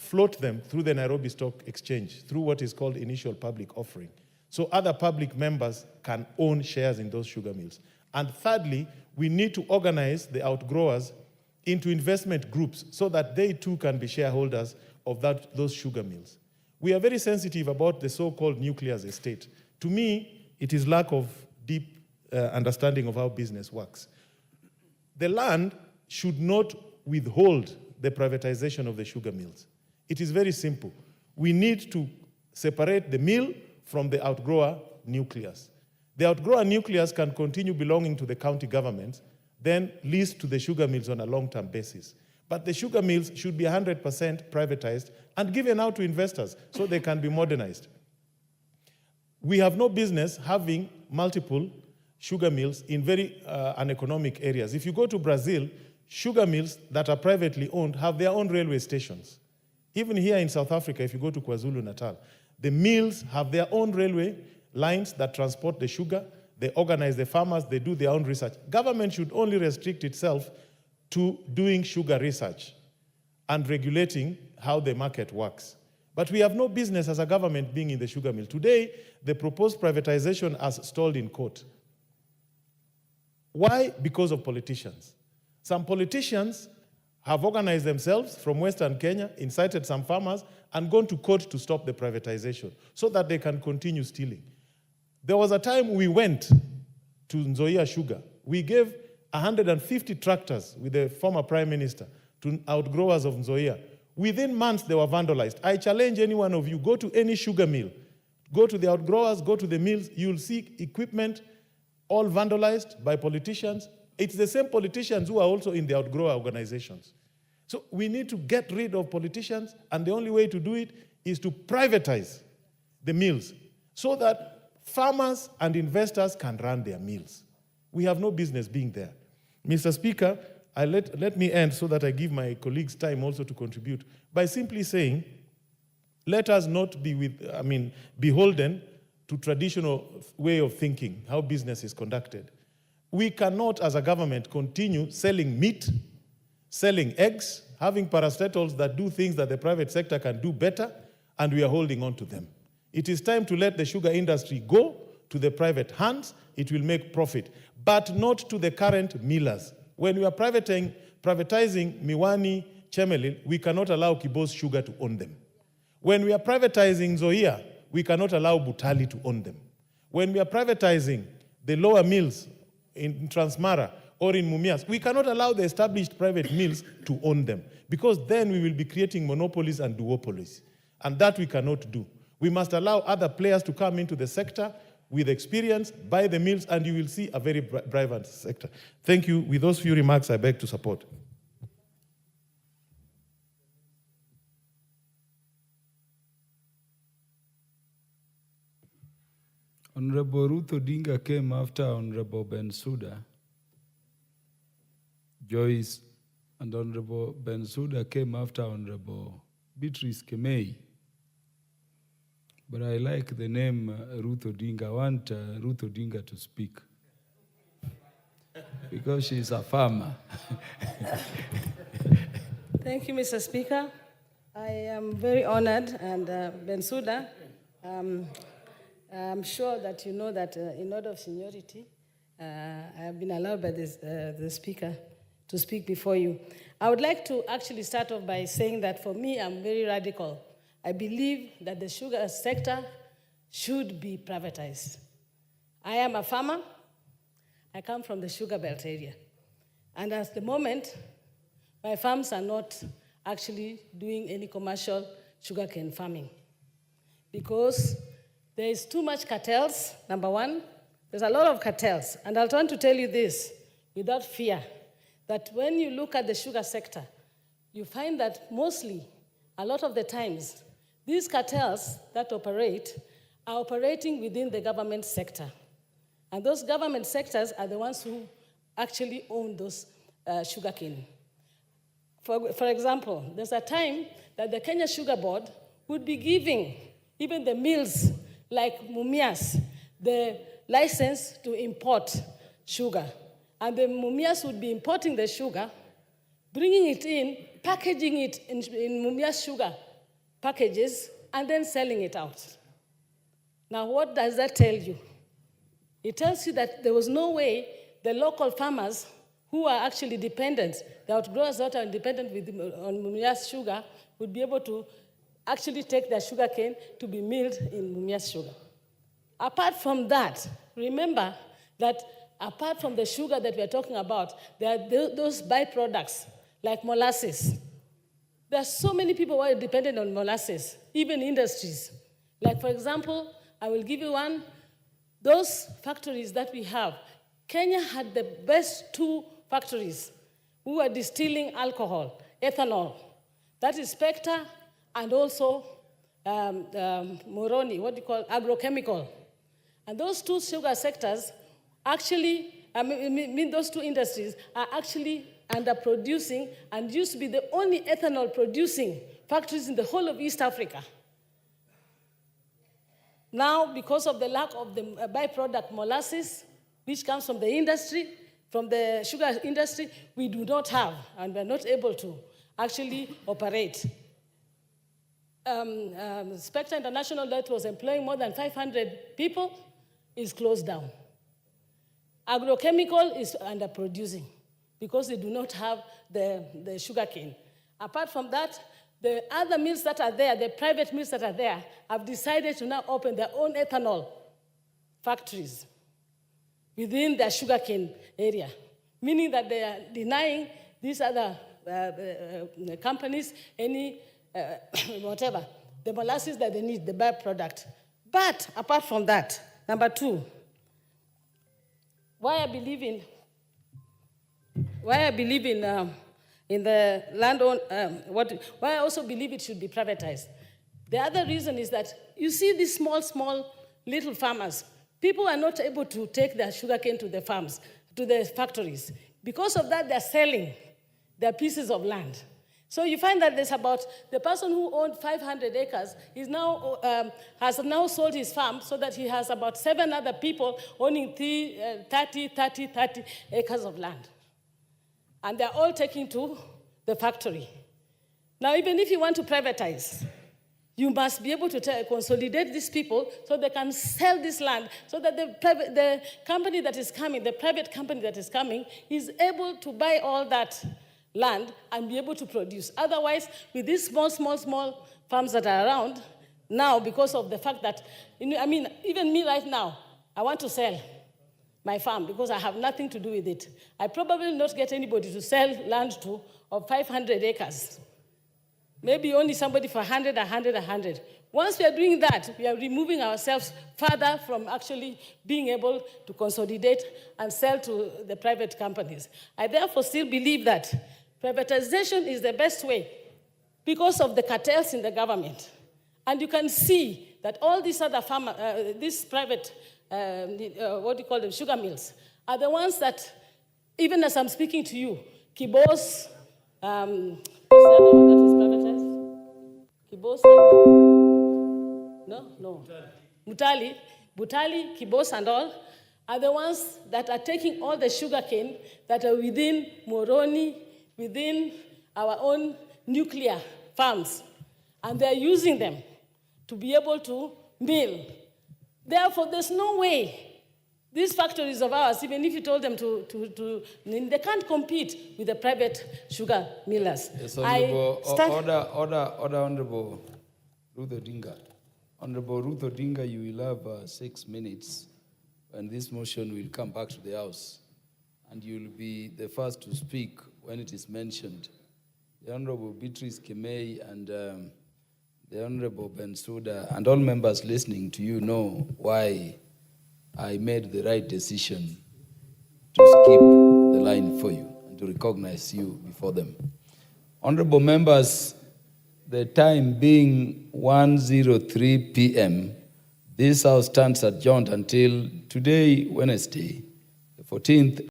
float them through the Nairobi Stock Exchange, through what is called initial public offering. So other public members can own shares in those sugar mills. And thirdly, we need to organize the outgrowers into investment groups so that they too can be shareholders of those sugar mills. We are very sensitive about the so-called nucleus estate. To me, it is lack of deep understanding of how business works. The land should not withhold the privatization of the sugar mills. It is very simple. We need to separate the mill from the outgrower nucleus. The outgrower nucleus can continue belonging to the county governments, then leased to the sugar mills on a long-term basis. But the sugar mills should be 100% privatized and given out to investors so they can be modernized. We have no business having multiple sugar mills in very uneconomic areas. If you go to Brazil, sugar mills that are privately owned have their own railway stations. Even here in South Africa, if you go to KwaZulu-Natal, the mills have their own railway lines that transport the sugar. They organize the farmers, they do their own research. Government should only restrict itself to doing sugar research and regulating how the market works. But we have no business as a government being in the sugar mill. Today, the proposed privatization has stalled in court. Why? Because of politicians. Some politicians have organized themselves from Western Kenya, incited some farmers, and gone to court to stop the privatization so that they can continue stealing. There was a time we went to Nzoia Sugar. We gave 150 tractors with the former prime minister to outgrowers of Nzoia. Within months, they were vandalized. I challenge any one of you, go to any sugar mill, go to the outgrowers, go to the mills, you'll see equipment all vandalized by politicians. It's the same politicians who are also in the outgrower organizations. So we need to get rid of politicians, and the only way to do it is to privatize the mills so that farmers and investors can run their mills. We have no business being there. Mr. Speaker, let me end so that I give my colleagues time also to contribute by simply saying, let us not be beholden to traditional way of thinking, how business is conducted. We cannot, as a government, continue selling meat, selling eggs, having parastatals that do things that the private sector can do better, and we are holding on to them. It is time to let the sugar industry go to the private hands. It will make profit, but not to the current millers. When we are privatizing Miwani, Chemelil, we cannot allow Kibos Sugar to own them. When we are privatizing Nzoia, we cannot allow Butali to own them. When we are privatizing the lower mills in Transmara or in Mumias, we cannot allow the established private mills to own them, because then we will be creating monopolies and duopolies, and that we cannot do. We must allow other players to come into the sector with experience, buy the mills, and you will see a very vibrant sector. Thank you. With those few remarks, I beg to support. Honorable Ruth Odinga came after Honorable Bensouda. Joyce and Honorable Bensouda came after Honorable Beatrice Kemei. But I like the name Ruth Odinga. I want Ruth Odinga to speak because she's a farmer. Thank you, Mr. Speaker. I am very honored, and Bensouda, I'm sure that you know that in order of seniority, I have been allowed by the Speaker to speak before you. I would like to actually start off by saying that for me, I'm very radical. I believe that the sugar sector should be privatized. I am a farmer. I come from the sugar belt area. And at the moment, my farms are not actually doing any commercial sugarcane farming because there is too much cartels, number one. There's a lot of cartels. And I'll try to tell you this without fear, that when you look at the sugar sector, you find that mostly, a lot of the times, these cartels that operate are operating within the government sector. And those government sectors are the ones who actually own those sugarcane. For example, there's a time that the Kenya Sugar Board would be giving even the mills like Mumias the license to import sugar. And the Mumias would be importing the sugar, bringing it in, packaging it in Mumias sugar packages and then selling it out. Now, what does that tell you? It tells you that there was no way the local farmers who are actually dependent, the outgrowers that are dependent on Mumias sugar, would be able to actually take their sugar cane to be milled in Mumias sugar. Apart from that, remember that apart from the sugar that we're talking about, there are those byproducts like molasses. There are so many people who are dependent on molasses, even industries. Like, for example, I will give you one. Those factories that we have, Kenya had the best 2 factories who were distilling alcohol, ethanol. That is Spectre and also Moroni, what do you call, agrochemical. And those 2 sugar sectors actually, those 2 industries are actually underproducing and used to be the only ethanol producing factories in the whole of East Africa. Now, because of the lack of the byproduct molasses, which comes from the industry, from the sugar industry, we do not have, and we're not able to actually operate. Spectre International, that was employing more than 500 people, is closed down. Agrochemical is underproducing because they do not have the sugar cane. Apart from that, the other mills that are there, the private mills that are there, have decided to now open their own ethanol factories within their sugarcane area, meaning that they are denying these other companies any, whatever, the molasses that they need, the byproduct. But apart from that, number 2, why I believe in the land why I also believe it should be privatized. The other reason is that you see these small little farmers. People are not able to take their sugarcane to the farms, to the factories. Because of that, they're selling their pieces of land. So you find that there's about, the person who owned 500 acres is now, has now sold his farm so that he has about 7 other people owning 30 acres of land. And they're all taking to the factory. Now, even if you want to privatize, you must be able to consolidate these people so they can sell this land so that the company that is coming, the private company that is coming, is able to buy all that land and be able to produce. Otherwise, with these small farms that are around, now because of the fact that, even me right now, I want to sell my farm because I have nothing to do with it. I probably not get anybody to sell land to of 500 acres. Maybe only somebody for 100. Once we are doing that, we are removing ourselves further from actually being able to consolidate and sell to the private companies. I therefore still believe that privatization is the best way because of the cartels in the government. And you can see that all these other these private, sugar mills, are the ones that, even as I'm speaking to you, Kibos, what's the other one that is privatized? Kibos and, Butali, Kibos and all, are the ones that are taking all the sugarcane that are within Moroni, within our own nuclear farms, and they're using them to be able to mill. Therefore, there's no way these factories of ours, even if you told them they can't compete with the private sugar millers. Yes, Order, Honorable Ruth Odinga. Honorable Ruth Odinga, you will have 6 minutes, and this motion will come back to the House, and you'll be the first to speak when it is mentioned. The Honorable Beatrice Kimei and the Honorable Bensouda and all members listening to you know why I made the right decision to skip the line for you and to recognize you before them. Honorable members, the time being 1:03 p.m., this House stands adjourned until today, Wednesday, the 14th